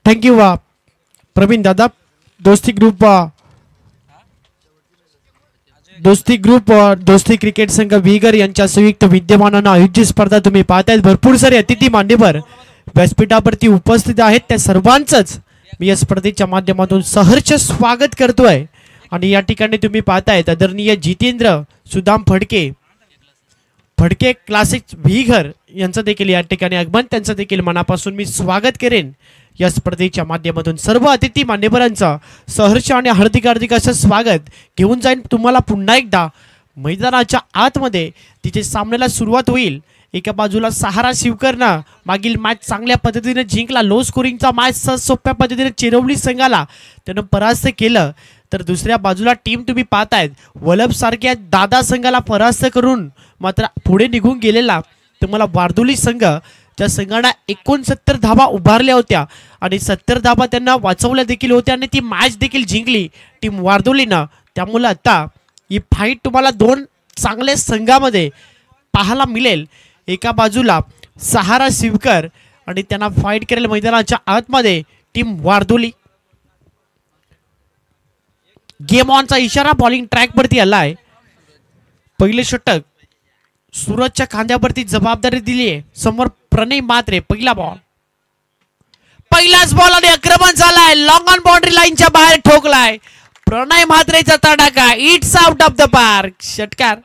Thank you Praveen दादा. दोस्ती group दोस्ती क्रिकेट संघ विगर यांच्या संयुक्त विद्यमानानं आयोजित स्पर्धा तुम्ही पाहतायत. भरपूर सारे अतिथी मान्यवर व्यासपीठावरती उपस्थित आहेत. त्या सर्वांचंच मी या स्पर्धेच्या माध्यमातून सहर्ष स्वागत करतोय. आणि या ठिकाणी तुम्ही पाहतायत आदरणीय जितेंद्र सुदाम फडके क्लासिक विगर यांचं देखील या ठिकाणी आगमन, त्यांचं देखील मनापासून मी स्वागत करेन. या स्पर्धेच्या माध्यमातून सर्व अतिथी मान्यवरांचं सहर्ष आणि हार्दिक असं स्वागत घेऊन जाईन तुम्हाला पुन्हा एकदा मैदानाच्या आतमध्ये. तिथे सामन्याला सुरुवात होईल. एका बाजूला सहारा शिवकरनं मागील मॅच चांगल्या पद्धतीने जिंकला. लो स्कोरिंगचा मॅच सोप्या पद्धतीने चिरवली संघाला त्यानं परास्त केलं. तर दुसऱ्या बाजूला टीम तुम्ही पाहतायत वलभ सारख्या दादा संघाला परास्त करून मात्र पुढे निघून गेलेला तुम्हाला वारदोली संघ, त्या संघाने 69 धावा उभारल्या होत्या आणि 70 धावा त्यांना वाचवल्या देखील होत्या आणि ती मॅच देखील जिंकली टीम वारदोलीनं. त्यामुळे आता ही फाईट तुम्हाला दोन चांगल्या संघामध्ये पाहायला मिळेल. एका बाजूला सहारा शिवकर आणि त्यांना फाईट करेल मैदानाच्या आतमध्ये टीम वारदोली. गेम ऑनचा इशारा बॉलिंग ट्रॅकवरती आलाय. पहिले षटक सूरजच्या खांद्यावरती जबाबदारी दिली आहे. समोर प्रणय मात्रे. पहिला बॉल, पहिलाच बॉल आणि आक्रमण झालाय. लॉंग ऑन बाउंड्री लाईनच्या बाहेर ठोकलाय प्रणय म्हात्रेचा तडाखा. It's out of the park. षटकार.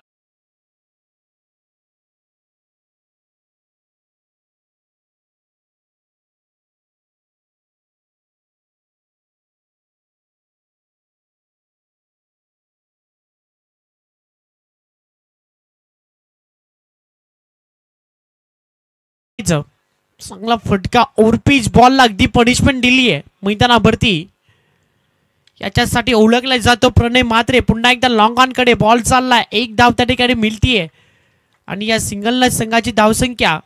चांगला फटका ओव्हरपिच बॉलला अगदी पनिशमेंट दिली आहे मैदानावरती. याच्यासाठी ओळखला जातो प्रणय म्हात्रे. पुन्हा एकदा लॉंग ऑन कडे बॉल चाललाय. एक धाव त्या ठिकाणी मिळतीये आणि या सिंगलने संघाची धावसंख्या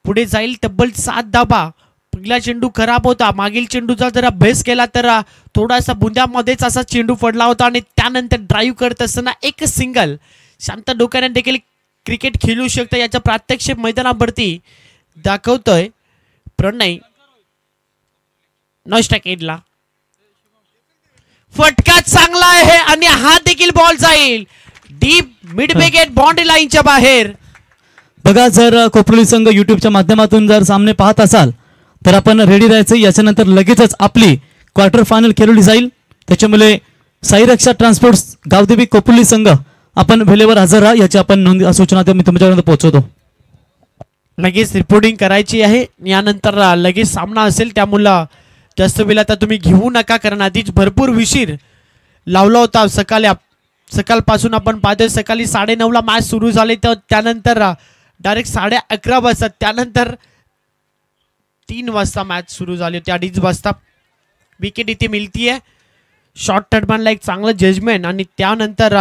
पुढे जाईल तब्बल 7 धावा. पहिला चेंडू खराब होता. मागील चेंडूचा जर अभ्यास केला तर थोडासा बुंद्यामध्येच असा चेंडू पडला होता आणि त्यानंतर ड्राईव्ह करत असताना एक सिंगल. शांत डोक्याने देखील क्रिकेट खेळू शकतं याचं प्रात्यक्षिक मैदानावरती दाखवतोय प्रणय. नॉस्ट केला. फटका चांगला आहे आणि हा देखील बॉल जाईल डीप मिड विकेट बाउंड्री लाईनच्या बाहेर. बघा, जर कोपरोली संघ युट्यूबच्या माध्यमातून जर सामने पाहत असाल तर आपण रेडी राहायचं. याच्यानंतर लगेचच आपली क्वार्टर फायनल खेळली जाईल. त्याच्यामुळे साई रक्षा ट्रान्सपोर्ट गावदेवी कोपरोली संघ आपण वेळेवर हजर राहा याची आपण नोंद सूचना मी तुमच्यापर्यंत पोहोचवतो. लगेच रिपोर्टिंग करायची आहे. यानंतर लगेच सामना असेल त्यामुळं जास्त वेळ आता तुम्ही घेऊ नका, कारण आधीच भरपूर उशीर लावला होता. सकाळपासून आपण पाहतोय सकाळी 9:30ला मॅच सुरू झाली तर त्यानंतर डायरेक्ट 11:30 वाजता, त्यानंतर 3 वाजता मॅच सुरू झाली होती. 2:30 वाजता विकेट इथे मिळतीये. शॉर्ट टर्मला एक चांगलं जजमेंट आणि त्यानंतर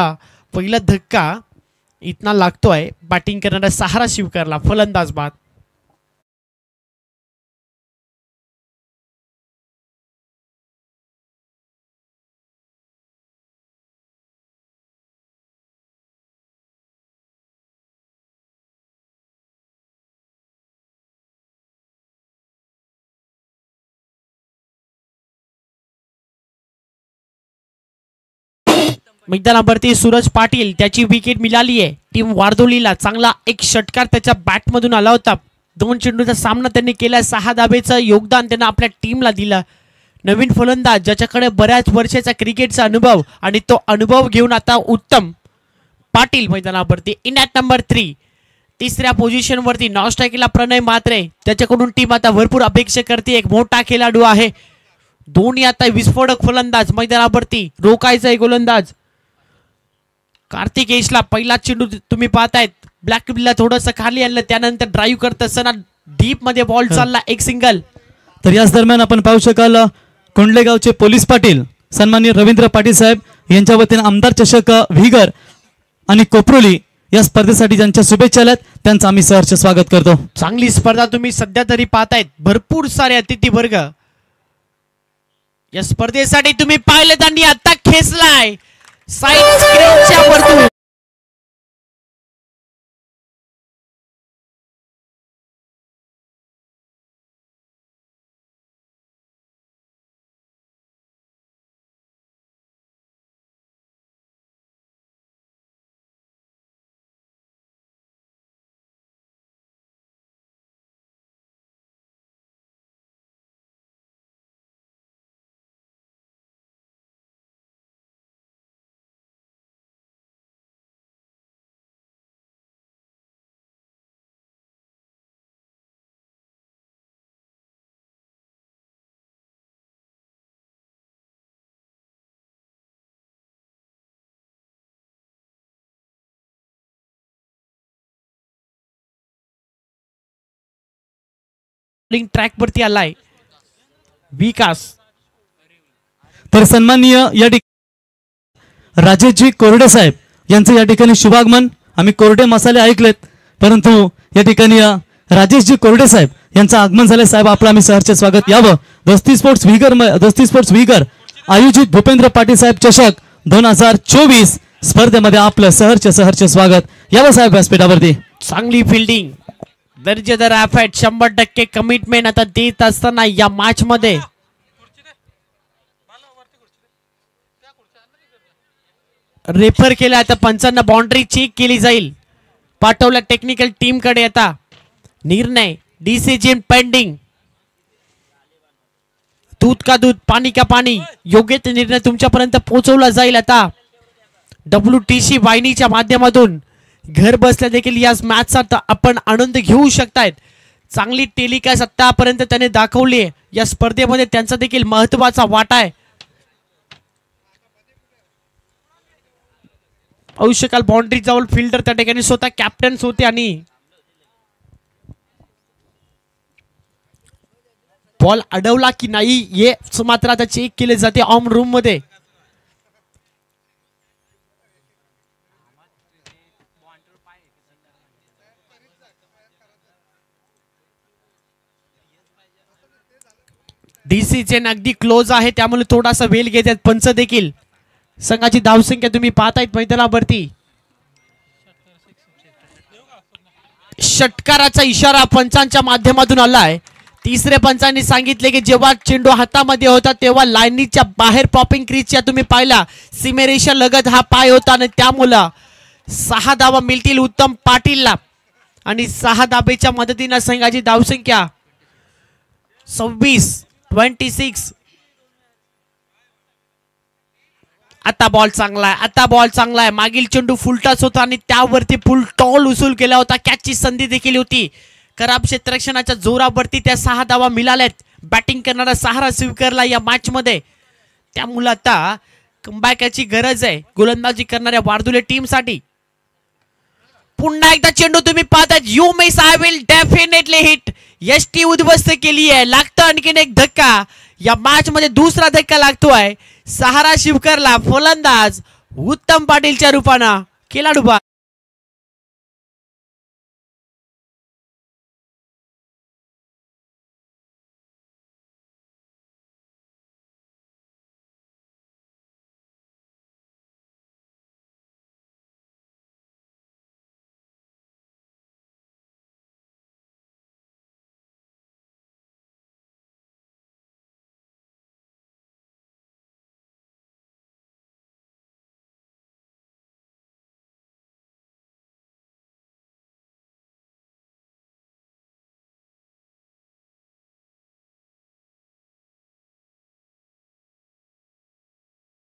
पहिला धक्का इतना लागतोय बॅटिंग करणारा सहारा शिवकरला. फलंदाज बाद. मैदानावरती सूरज पाटील, त्याची विकेट मिळाली आहे टीम वारदोलीला. चांगला एक षटकार त्याच्या बॅटमधून आला होता. 2 चेंडूचा सामना त्यांनी केला. 6 धावेचं योगदान त्यांना आपल्या टीमला दिलं. नवीन फलंदाज ज्याच्याकडे बऱ्याच वर्षाचा क्रिकेटचा अनुभव आणि तो अनुभव घेऊन आता उत्तम पाटील मैदानावरती. इन ॲट नंबर 3 तिसऱ्या पोझिशनवरती नॉस्ट केला प्रणय म्हात्रे. त्याच्याकडून टीम आता भरपूर अपेक्षा करते. एक मोठा खेळाडू आहे. दोन्ही आता विस्फोटक फलंदाज मैदानावरती. रोखायचा आहे गोलंदाज कार्तिक एशला. पहिला चेंडू तुम्ही पाहतायत ब्लॅक बिलला थोडंसं खाली आणलं, त्यानंतर ड्राईव्ह करत असताना डीप मध्ये बॉल चालला. एक सिंगल. तर याच दरम्यान आपण पाहू शकाल कोंडलेगावचे पोलीस पाटील सन्माननीय रवींद्र पाटील साहेब यांच्या वतीने आमदार चषक विगर आणि कोपरोली या स्पर्धेसाठी ज्यांच्या शुभेच्छा आल्यात त्यांचं आम्ही सहर्ष स्वागत करतो. चांगली स्पर्धा तुम्ही सध्या तरी पाहतायत. भरपूर सारे अतिथी वर्ग या स्पर्धेसाठी तुम्ही पाहिलेत आणि आता खेचलाय साईड स्क्रीनच्या वरतून. ट्रॅक वरती आलाय विकास. तर सन्माननीय या ठिकाणी राजेशजी कोरडे साहेब यांचं या ठिकाणी शुभागमन. आम्ही कोरडे मसाले ऐकलेत, परंतु या ठिकाणी राजेशजी कोरडे साहेब यांचं आगमन झाले. साहेब आपलं आम्ही सहर्ष स्वागत. यावं दोस्ती स्पोर्ट्स विगर आयोजित भूपेंद्र पाटील साहेब चषक 2024 स्पर्धेमध्ये आपलं सहर्ष स्वागत. यावं साहेब व्यासपीठावरती. चांगली फिल्डिंग, दर्जेदार एफर्ट, 100% कमिटमेंट आता देत असताना या मॅच मध्ये रेफर केला. आता पंचांना बाउंड्री चेक केली जाईल, पाठवला टेक्निकल टीम कडे. आता निर्णय डिसिजन पेंडिंग. दूध का दूध, पाणी का पाणी, योग्य ते निर्णय तुमच्यापर्यंत पोहोचवला जाईल. आता WTC वाहिनीच्या माध्यमातून घर बसल्या देखील या मॅचचा आपण आनंद घेऊ शकतायत. चांगली टेलिकास्ट आतापर्यंत त्याने दाखवली आहे. या स्पर्धेमध्ये त्यांचा देखील महत्वाचा वाटा आहे. औषकाल बाउंड्री जवळ फिल्डर त्या ठिकाणी स्वतः कॅप्टन्स होते आणि बॉल अडवला की नाही हे मात्र आता चेक केले जाते ऑन रूम मध्ये. डिसिजन अगदी क्लोज आहे, त्यामुळे थोडासा वेळ घेतात पंच देखील. संघाची धावसंख्या तुम्ही पाहतायत मैदानावरती. षटकाराचा इशारा पंचांच्या माध्यमातून आलाय. तिसऱ्या पंचांनी सांगितले की जेव्हा चेंडू हातामध्ये होता तेव्हा लाईनीच्या बाहेर पॉपिंग क्रीजच्या तुम्ही पाहिला सीमेरेषा लगत हा पाय होता आणि त्यामुळं 6 धावा मिळतील उत्तम पाटीलला. आणि 6 धाबेच्या मदतीने संघाची धावसंख्या 26. आता बॉल चांगला आहे, मागील चेंडू फुलटाच होता आणि त्यावरती फुल टॉल उसूल केला होता. कॅचची संधी देखील होती. खराब क्षेत्ररक्षणाच्या जोरावरती त्या 6 धावा मिळाल्यात बॅटिंग करणारा सहारा स्वीकारला या मॅच मध्ये. त्यामुळे आता कमबॅकची गरज आहे गोलंदाजी करणाऱ्या वारदुले टीम साठी. पुन्हा एकदा चेंडू तुम्ही पाहताय, you miss I will definitely hit. ST उद्ध्वस्त केली आहे. लागतं आणखीन एक धक्का. या मॅच मध्ये दुसरा धक्का लागतोय. सहारा शिवकरला फलंदाज उत्तम पाटीलच्या रूपानं खेळाडू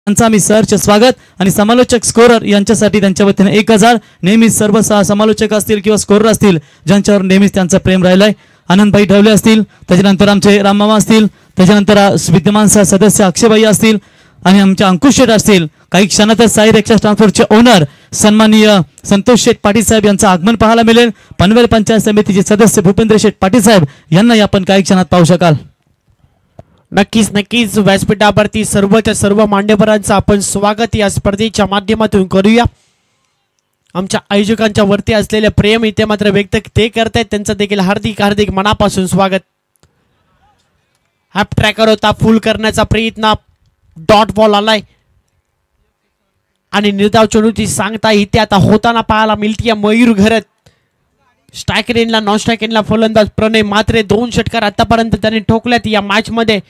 आम्ही सहर्ष स्वागत. आणि समालोचक स्कोरर यांच्यासाठी त्यांच्या वतीने 1000. नेहमीच सर्व समालोचक असतील किंवा स्कोरर असतील ज्यांच्यावर नेहमीच त्यांचं प्रेम राहिलंय, आनंदभाई ढवले असतील, त्याच्यानंतर आमचे राममामा असतील, त्याच्यानंतर विद्यमान सदस्य अक्षयभाई असतील आणि आमचे अंकुश शेठ असतील. काही क्षणातच साई रिक्षा ट्रान्सपोर्टचे ओनर सन्माननीय संतोष शेठ पाटील साहेब यांचं आगमन पाहायला मिळेल. पनवेल पंचायत समितीचे सदस्य भूपेंद्र शेठ पाटील साहेब यांना आपण काही क्षणात पाहू शकाल. नक्कीच व्यासपीठावरती सर्वच्या सर्व मान्यवरांचं आपण स्वागत या स्पर्धेच्या माध्यमातून करूया. आमच्या आयोजकांच्या वरती असलेले प्रेम इथे मात्र व्यक्त ते करतायत, त्यांचं देखील हार्दिक मनापासून स्वागत. हॅप ट्रॅकर होता, फुल करण्याचा प्रयत्न, डॉट बॉल आलाय आणि निर्धाव चेंडूची सांगता इथे आता होताना पाहायला मिळते. मयूर घरत स्ट्रायक रेनला नॉन स्ट्रायक रेनला फलंदाज प्रणय मात्रे 2 षटकार आतापर्यंत त्यांनी ठोकल्यात या मॅच मध्ये.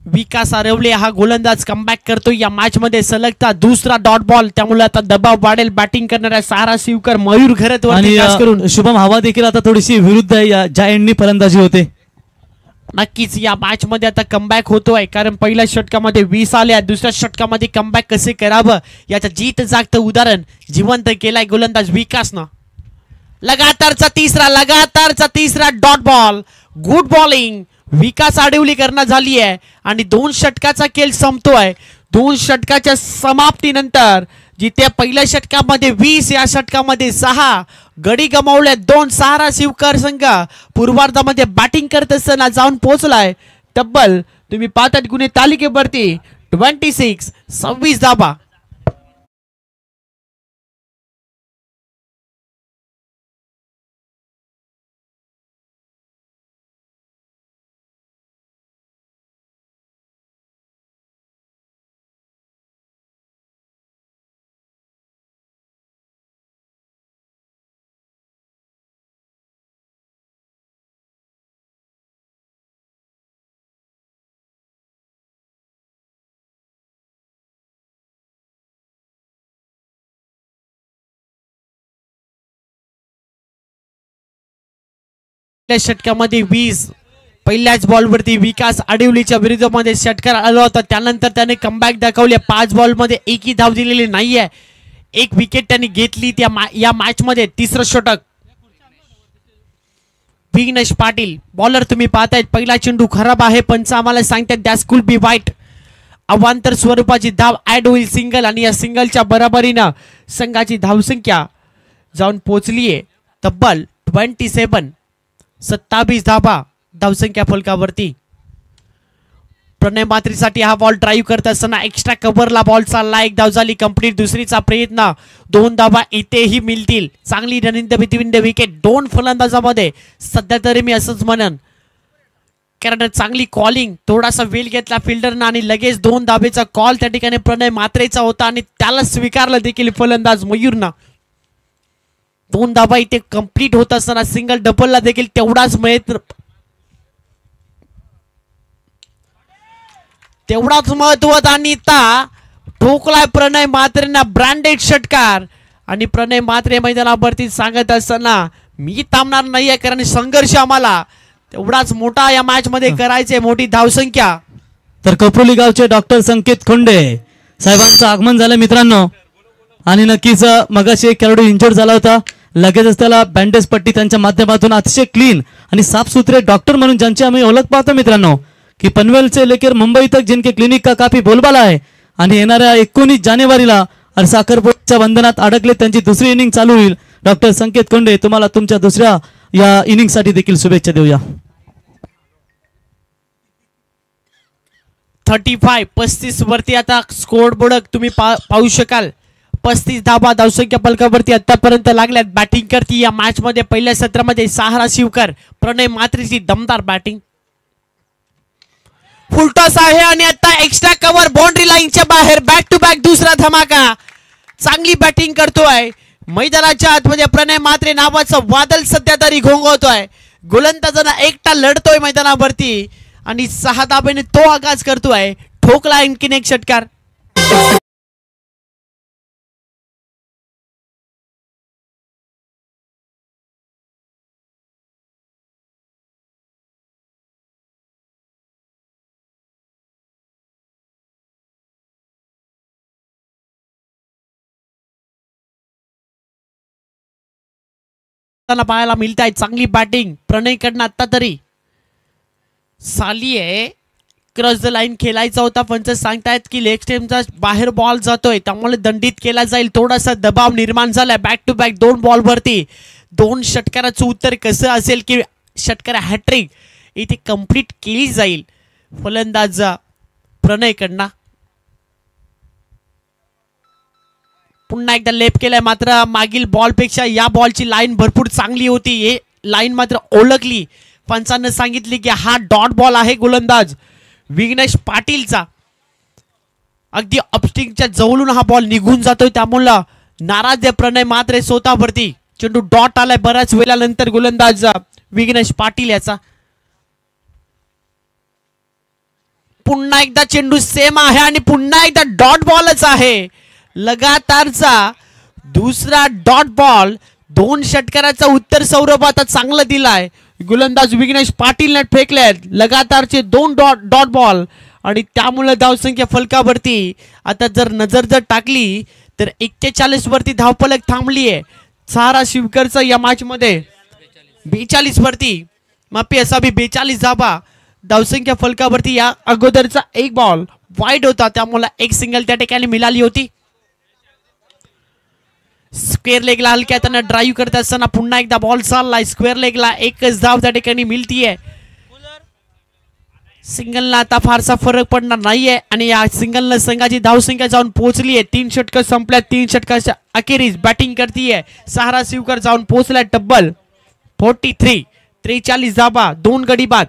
विकास आरवले हा गोलंदाज कमबॅक करतो या मॅच मध्ये. सलगता दुसरा डॉट बॉल, त्यामुळे आता दबाव वाढेल बॅटिंग करणाऱ्या सहारा शिवकर मयूर घरत आणि करून शुभम हवा देखील आता थोडीशी विरुद्ध आहे, ज्या एंडनी फलंदाजी होते. नक्कीच या मॅच मध्ये आता कमबॅक होतोय, कारण पहिल्या षटकामध्ये 20 आल्या, दुसऱ्या षटकामध्ये कमबॅक कसे करावं याचं जीत जागतं उदाहरण जिवंत केलाय गोलंदाज विकासनं. लगातारचा तिसरा डॉट बॉल, गुड बॉलिंग. विकास आडवली करणं झाली आहे आणि 2 षटकाचा खेळ संपतोय. 2 षटकाच्या समाप्तीनंतर जिथे पहिल्या षटकामध्ये 20 या षटकामध्ये 6 गडी गमावल्या 2 सारा शिवकर संघ पूर्वार्धामध्ये बॅटिंग करत असताना जाऊन पोहोचलाय तब्बल तुम्ही पाहतात गुन्हे तालिकेवरती 26 धाबा. षटकामध्ये 20 पहिल्याच बॉलवरती विकास आडिवलीच्या विरुद्धमध्ये षटकार आला होता. त्यानंतर त्याने कमबॅक दाखवले. 5 बॉलमध्ये एकही धाव दिलेली नाहीये. एक विकेट त्यांनी घेतली या मॅच मध्ये. तिसरं षटक विघ्नेश पाटील बॉलर तुम्ही पाहतायत. पहिला चेंडू खराब आहे. पंच आम्हाला सांगतात दॅट कुड बी वाईट. अवांतर स्वरूपाची धाव ऍड होईल सिंगल आणि या सिंगलच्या बरोबरीनं संघाची धावसंख्या जाऊन पोहोचलीये तब्बल 27 धाबा धावसंख्या फलकावरती. प्रणय मात्रेसाठी हा बॉल ड्राईव्ह करत असताना एक्स्ट्रा कव्हरला बॉल चालला. एक धाव झाली कंप्लीट. दुसरीचा प्रयत्न 2 धाबा इथेही मिळतील. चांगली run in the between the wicket 2 फलंदाजामध्ये सध्या तरी मी असंच म्हणन कारण चांगली कॉलिंग थोडासा वेल घेतला फिल्डरनं आणि लगेच 2 धाबेचा कॉल त्या ठिकाणी प्रणय मात्रेचा होता आणि त्याला स्वीकारलं देखील फलंदाज मयूरनं. 2 धाबा इथे कंप्लीट होत असताना सिंगल डबलला देखील तेवढाच महत्व आणि ठोकलाय प्रणय मात्रेंना ब्रँडेड षटकार. आणि प्रणय मात्रे मैदानावरती सांगत असताना मी थांबणार नाहीये कारण संघर्ष आम्हाला तेवढाच मोठा या मॅच मध्ये करायचे. मोठी धावसंख्या. तर कपोली गावचे डॉक्टर संकेत खोंडे साहेबांचं आगमन झालं मित्रांनो. आणि नक्कीच मगाशी एक खेळाडू इंजर्ड झाला होता. लगेचच त्याला बँडेज पट्टी त्यांच्या माध्यमातून अतिशय क्लीन आणि साफसुथरे डॉक्टर म्हणून ज्यांची आम्ही ओळख पाहतो मित्रांनो की पनवेल से लेकर मुंबई तक जिनके क्लिनिक का काफी बोलबाला आहे. आणि येणाऱ्या 19 जानेवारीला साखरपुड्याच्या बंधनात अडकले त्यांची दुसरी इनिंग चालू होईल. डॉक्टर संकेत खोंडे तुम्हाला तुमच्या दुसऱ्या या इनिंग साठी देखील शुभेच्छा देऊया. 35 वरती आता स्कोर बोर्ड तुम्ही पाहू शकाल. 35 धाबा धावसंख्या फलकावरती आतापर्यंत लागल्यात. बॅटिंग करती या मॅच मध्ये पहिल्या सत्रामध्ये सहारा शिवकर. प्रणय मात्रेची दमदार बॅटिंग. फुलटॉस आहे आणि आता एक्स्ट्रा कव्हर बाउंड्री लाईनच्या बाहेर. बॅक टू बॅक दुसरा धमाका. चांगली बॅटिंग करतोय मैदानाच्या आतमध्ये प्रणय मात्रे नावाचा वादळ सध्या तरी घोंगवतोय. गोलंदाजांना एकटा लढतोय मैदानावरती आणि 6 धाब्याने तो आगाज करतोय. ठोकला आणखीन एक षटकार. पाहायला मिळत आहे चांगली बॅटिंग प्रणय कडनं. आता तरी साली आहे क्रॉस द लाईन खेळायचा होता. पंच सांगतायत की लेग स्टेमचा बाहेर बॉल जातोय त्यामुळे दंडित केला जाईल. थोडासा दबाव निर्माण झालाय. बॅक टू बॅक 2 बॉल वरती 2 षटकाराचं उत्तर कसं असेल की षटकार हॅट्रिक इथे कंप्लीट केली जाईल फलंदाज प्रणय कडनं. पुन्हा एकदा लेप केलाय मात्र मागील बॉलपेक्षा या बॉलची लाईन भरपूर चांगली होती. हे लाईन मात्र ओळखली. पंचांना सांगितले की हा डॉट बॉल आहे गोलंदाज विघ्नेश पाटीलचा. अगदी अपस्टिंगच्या जवळून हा बॉल निघून जातोय त्यामुळे नाराज आहे प्रणय मात्रे स्वतःवरती. चेंडू डॉट आलाय बऱ्याच वेळानंतर गोलंदाज विघ्नेश पाटील याचा. पुन्हा एकदा चेंडू सेम आहे आणि पुन्हा एकदा डॉट बॉलच आहे. लगातारचा दुसरा डॉट बॉल. 2 षटकाराचा उत्तर सौरभ आता चांगलं दिलाय. गोलंदाज विघ्नेश पाटीलने फेकलेत लगातारचे 2 डॉट बॉल आणि त्यामुळे धावसंख्या फलकावरती आता जर नजर टाकली तर 41 वरती धावफलक थांबली आहे. सहारा शिवकरचा या मॅच मध्ये 42 वरती माफी असावी 42 धाबा धावसंख्या फलकावरती. या अगोदरचा एक बॉल वाईड होता त्यामुळे एक सिंगल त्या ठिकाणी मिळाली होती. स्क्वेअर लेगला हलक्या हाताने ड्राईव्ह करत असताना पुन्हा एकदा बॉल चाललाय स्क्वेअर लेगला. एकच धाव त्या ठिकाणी मिळतीये. सिंगलला आता फारसा फरक पडणार नाहीये आणि या सिंगलनं संघाची धावसंख्या जाऊन पोहोचली आहे. 3 षटकं संपल्या. 3 षटकाच्या अखेरीस बॅटिंग करतीये सहारा शिवकर जाऊन पोहोचलाय तब्बल 43. 43 धावा 2 गडी बाद.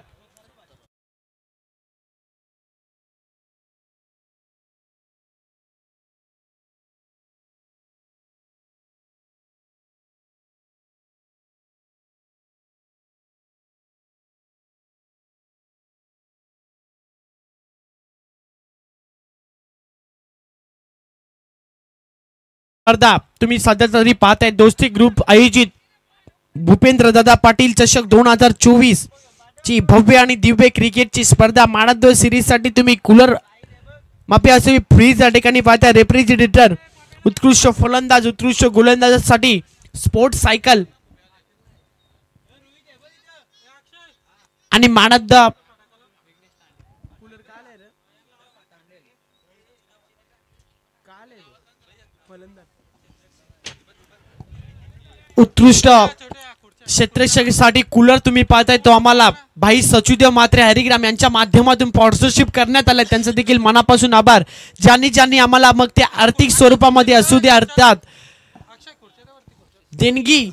स्पर्धा तुम्ही सध्या तरी पाहताय दोस्ती ग्रुप आयोजित भूपेंद्र दादा पाटील चषक 2024 ची भव्य आणि दिव्य क्रिकेटची स्पर्धा. मानाद्व सिरीज साठी तुम्ही कूलर मापी असे फ्रीज या ठिकाणी पाहताय. रेफ्रिजरेटर, उत्कृष्ट फलंदाज, उत्कृष्ट गोलंदाजासाठी स्पोर्ट्स सायकल आणि मानाद्व उत्कृष्ट क्षेत्ररक्षकासाठी कूलर तुम्ही पाहताय तो आम्हाला भाई सचुदेव मात्रे हरिग्राम यांच्या माध्यमातून स्पॉन्सरशिप करण्यात आलं. त्यांचं देखील मनापासून आभार. ज्यांनी आम्हाला मग ते आर्थिक स्वरूपामध्ये असू द्या अर्थात देणगी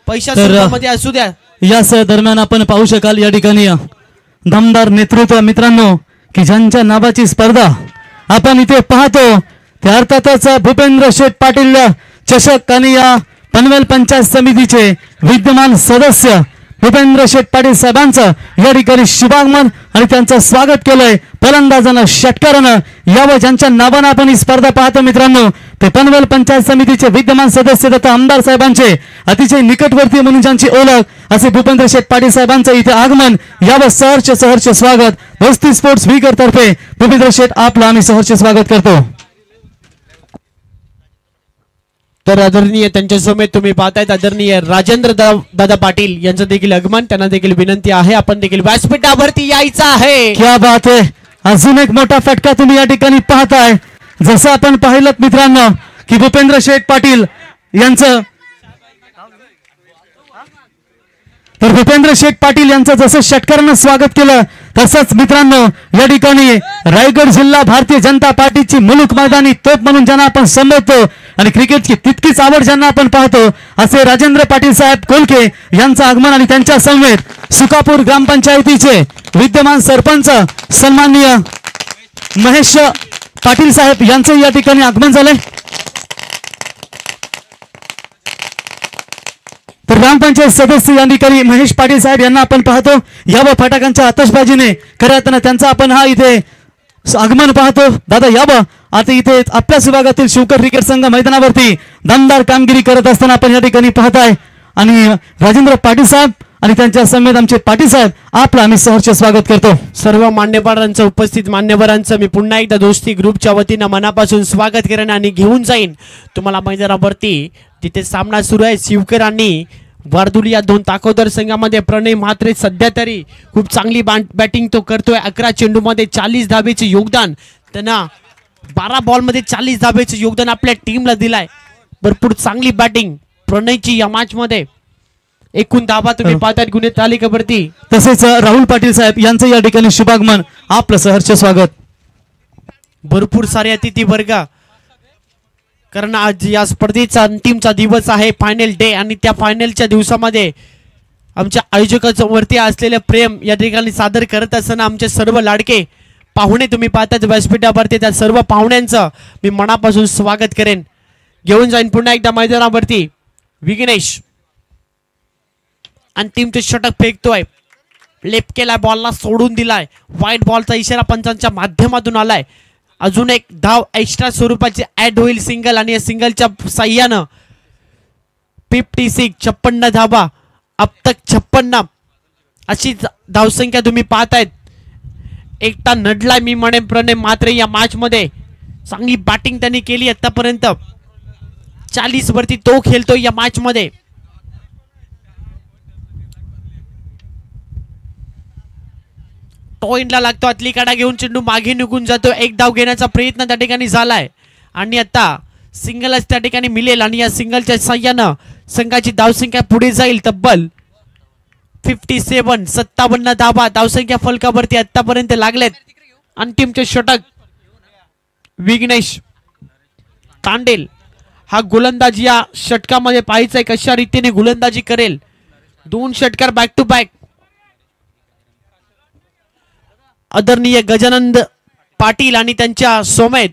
पैशा स्वरूपामध्ये असू द्या. याच दरम्यान आपण पाहू शकाल या ठिकाणी दमदार नेतृत्व मित्रांनो की ज्यांच्या नावाची स्पर्धा आपण इथे पाहतो ते अर्थातच भूपेंद्र शेठ पाटील चषक आणि या पनवेल पंचायत समितीचे विद्यमान सदस्य भूपेंद्र शेठ पाटील साहेबांचं या ठिकाणी शुभागमन आणि त्यांचं स्वागत केलंय फलंदाजानं षटकारानं. यावं ज्यांच्या नावानं आपण ही स्पर्धा पाहतो मित्रांनो ते पनवेल पंचायत समितीचे विद्यमान सदस्य तथा आमदार साहेबांचे अतिशय निकटवर्ती म्हणून ज्यांची ओळख असे भूपेंद्र शेठ पाटील साहेबांचं इथे आगमन. यावं सहर्ष स्वागत. दोस्ती स्पोर्ट्स वीकर तर्फे भूपेंद्र शेठ आपलं आम्ही सहर्ष स्वागत करतो. तर आदरणीय त्यांच्या समेत तुम्ही पाहतायत आदरणीय राजेंद्र दादा पाटील यांचं देखील आगमन. त्यांना देखील विनंती आहे आपण देखील व्यासपीठावरती यायचं आहे. क्या बात आहे. अजून एक मोठा फटका तुम्ही या ठिकाणी पाहताय. जसं आपण पाहिलं मित्रांनो की भूपेंद्र शेठ पाटील यांचं तर भूपेंद्र शेठ पाटील यांचं जसं षटकारानं स्वागत केलं तसंच मित्रांनो या ठिकाणी रायगड जिल्हा भारतीय जनता पार्टीची मुलुक मैदानी तोप म्हणून ज्यांना आपण संबोधतो आणि क्रिकेटची तितकीच आवड ज्यांना आपण पाहतो असे राजेंद्र पाटील साहेब कोलके यांचं आगमन आणि त्यांच्या समवेत सुकापूर ग्रामपंचायतीचे विद्यमान सरपंच सन्माननीय महेश पाटील साहेब यांचं या ठिकाणी आगमन झालंय. तर ग्रामपंचायत सदस्य या ठिकाणी महेश पाटील साहेब यांना आपण पाहतो. यावं फटाक्यांच्या आतषबाजीने खऱ्या अर्थानं त्यांचा आपण हा इथे आगमन पाहतो. दादा यावं आता इथे आपल्याच विभागातील शिवकर क्रिकेट संघ मैदानावरती दमदार कामगिरी करत असताना आपण या ठिकाणी पाहताय आणि राजेंद्र पाटील साहेब आणि त्यांच्या समेत आमचे पाटील साहेब आपलं आम्ही सहर्ष स्वागत करतो. सर्व मान्यवरांचं उपस्थित मान्यवरांचं मी पुन्हा एकदा दोस्ती ग्रुपच्या वतीनं मनापासून स्वागत करेन आणि घेऊन जाईन तुम्हाला मैदानावरती. तिथे सामना सुरू आहे. शिवकर आणि वारदुली या दोन ताकदवर संघामध्ये. प्रणय म्हात्रे सध्या तरी खूप चांगली बॅटिंग तो करतोय. 11 चेंडूमध्ये 40 धाबेचे योगदान. त्यांना 12 बॉलमध्ये 40 धाबेचे योगदान आपल्या टीमला दिलाय. भरपूर चांगली बॅटिंग प्रणयची या मॅच मध्ये. एकूण धाबा तुम्ही पाहताय गुन्हे तालिकेवरती. तसेच राहुल पाटील साहेब यांचं या ठिकाणी शुभागमन आपलं सहर्ष स्वागत. भरपूर सारे अतिथी वर्ग कारण आज या स्पर्धेचा अंतिमचा दिवस आहे. फायनल डे आणि त्या फायनलच्या दिवसामध्ये आमच्या आयोजकांच्या वरती असलेले प्रेम या ठिकाणी सादर करत असताना आमचे सर्व लाडके पाहुणे तुम्ही पाहताच व्यासपीठावरती. त्या सर्व पाहुण्यांचं मी मनापासून स्वागत करेन. घेऊन जाईन पुन्हा एकदा मैदानावरती विघ्नेश. अंतिमचे षटक फेकतोय. लेप केलाय बॉलला सोडून दिलाय. वाईट बॉलचा इशारा पंचांच्या माध्यमातून आलाय. अजून एक धाव एक्स्ट्रा स्वरूपाची ऍड होईल सिंगल आणि या सिंगलच्या साह्यानं 56 56 धावा अब तक 56 अशी धावसंख्या तुम्ही पाहतायत. एकटा नडलाय मी म्हणे प्रणय म्हात्रे या मॅच मध्ये. चांगली बॅटिंग त्यांनी केली आतापर्यंत. 40 वरती तो खेळतोय या मॅच मध्ये. टॉइनला लागतो. आतली काढा घेऊन चेंडू मागे निघून जातो. एक धाव घेण्याचा प्रयत्न त्या ठिकाणी झालाय आणि आता सिंगलच त्या ठिकाणी मिळेल आणि या सिंगलच्या साह्यानं संघाची धावसंख्या पुढे जाईल तब्बल 57 धावा धावसंख्या फलकावरती आतापर्यंत लागलेत. अंतिमचे षटक विघ्नेश तांडेल हा गोलंदाज या षटकामध्ये पाहायचंय कशा रीतीने गोलंदाजी करेल. 2 षटकार बॅक टू बॅक. आदरणीय गजानंद पाटील आणि त्यांच्या सोमेत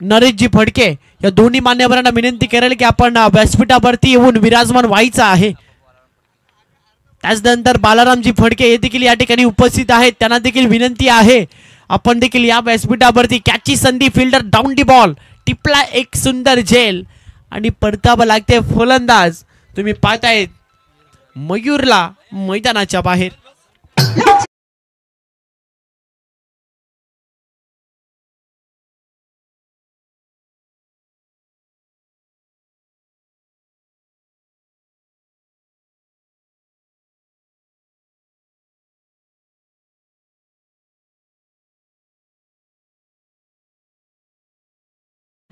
नरेशजी फडके या दोन्ही मान्यवरांना विनंती करेल की आपण व्यासपीठावरती येऊन विराजमान व्हायचं आहे. त्याचनंतर बालारामजी फडके हे देखील या ठिकाणी उपस्थित आहेत. त्यांना देखील विनंती आहे आपण देखील या व्यासपीठावरती. कॅचची संधी फिल्डर डाऊन दी बॉल टिपला एक सुंदर झेल आणि परतावा लागते फलंदाज. तुम्ही पाहतायत मयूरला मैदानाच्या बाहेर.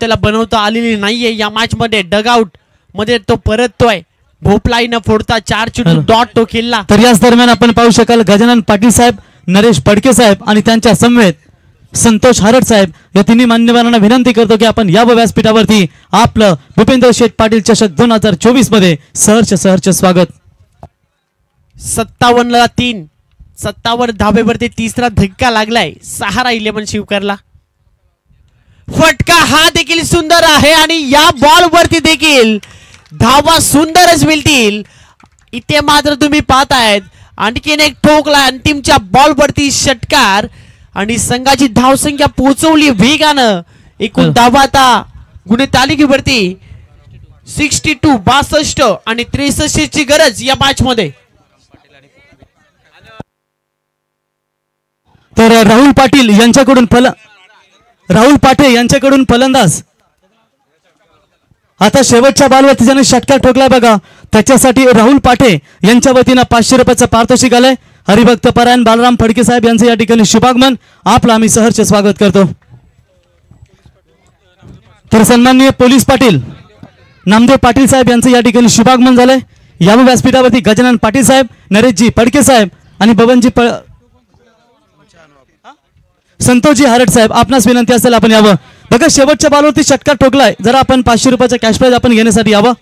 त्याला बनवता आलेली नाहीये या मॅच मध्ये. डगआउट मध्ये तो परततोय. भोपलाई न फोडता 4 चेंडू डॉट तो खेळला. तर याच दरम्यान आपण पाहू शकाल गजानन पाटील साहेब, नरेश फडके साहेब आणि त्यांच्या समवेत संतोष हारड साहेब या तिन्ही मान्यवरांना विनंती करतो की आपण या व्यासपीठावरती आपलं भूपेंद्र शेठ पाटील चषक 2024 मध्ये सहर्ष स्वागत. 57-3 57 धावेवरती तिसरा धक्का लागलाय सहारा 11 शिवकरला. फटका हा देखील सुंदर आहे आणि या बॉल वरती देखील धावा सुंदरच मिळतील. इथे मात्र तुम्ही पाहतायत आणखीन एक ठोकला अंतिमच्या बॉल वरती षटकार आणि संघाची धावसंख्या पोहोचवली वेगानं. एकूण धावा आता गुणे तालिकेवरती 62 62 आणि 63 ची गरज या मॅच मध्ये. तर राहुल पाटे यांच्याकडून फलंदाज. आता शेवटच्या बॉलवरती ज्याने षटकार ठोकलाय बघा त्याच्यासाठी राहुल पाटे यांच्या वतीनं 500 रुपयाचं पारितोषिक आलंय. हरिभक्त परायण बालराम फडके साहेब यांचं या ठिकाणी शुभागमन. आपलं आम्ही सहर्ष स्वागत करतो. तर सन्माननीय पोलीस पाटील नामदेव पाटील साहेब यांचं या ठिकाणी शुभागमन झालंय. या व्यासपीठावरती गजानन पाटील साहेब, नरेशजी फडके साहेब आणि बबनजी संतोषजी हारट साहेब आपणास विनंती असेल आपण यावं. बघा शेवटच्या बॉलवरती षटकार ठोकलाय. जरा आपण 500 रुपयाचा कॅश प्राइज आपण घेण्यासाठी यावं.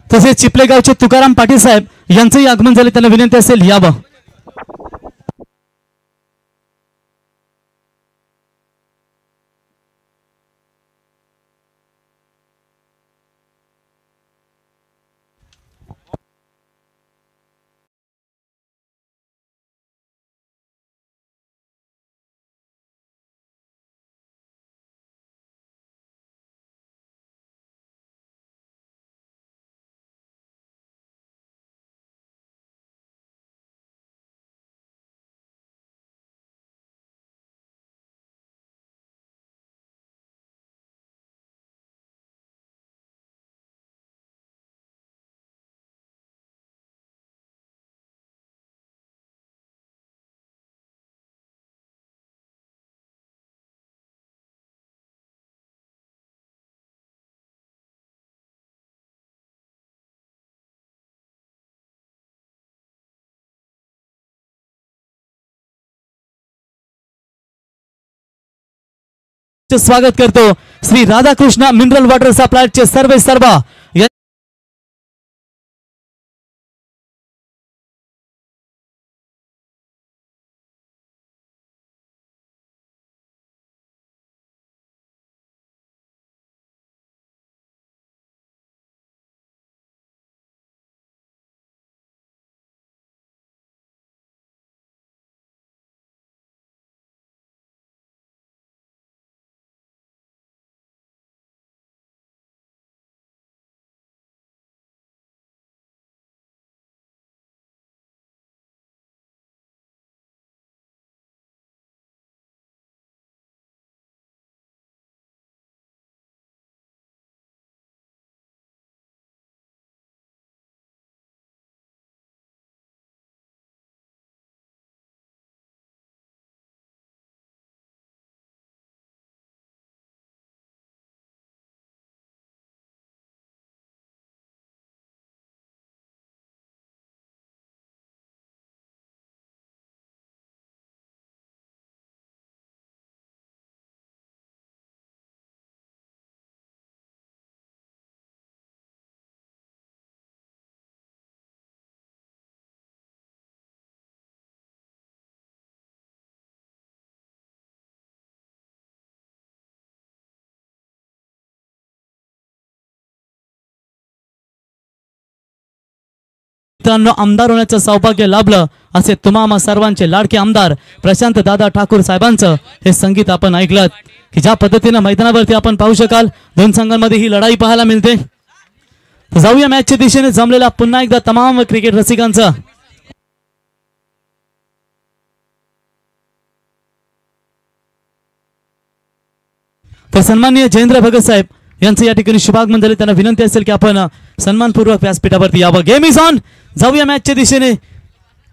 तसेच चिपलेगावचे तुकाराम पाटील साहेब यांचंही आगमन झाले. त्यांना विनंती असेल यावं. स्वागत करतो श्री राधाकृष्ण मिनरल वॉटर सप्लायचे सर्व मित्रांनो आमदार होण्याचं सौभाग्य लाभलं असे तुम्हा सर्वांचे लाडके आमदार प्रशांत दादा ठाकूर साहेबांचं हे संगीत आपण ऐकलं की ज्या पद्धतीने मैदानावरती आपण पाहू शकाल दोन संघांमध्ये ही लढाई पाहायला मिळते. जाऊया मॅचच्या दिशेने जमलेला पुन्हा एकदा तमाम क्रिकेट रसिकांचा तर सन्माननीय जयेंद्र भगत साहेब यांचं या ठिकाणी शुभागमन झाले. त्यांना विनंती असेल की आपण सन्मानपूर्वक व्यासपीठावरती यावं. Game is on. जाऊया मॅचच्या दिशेने.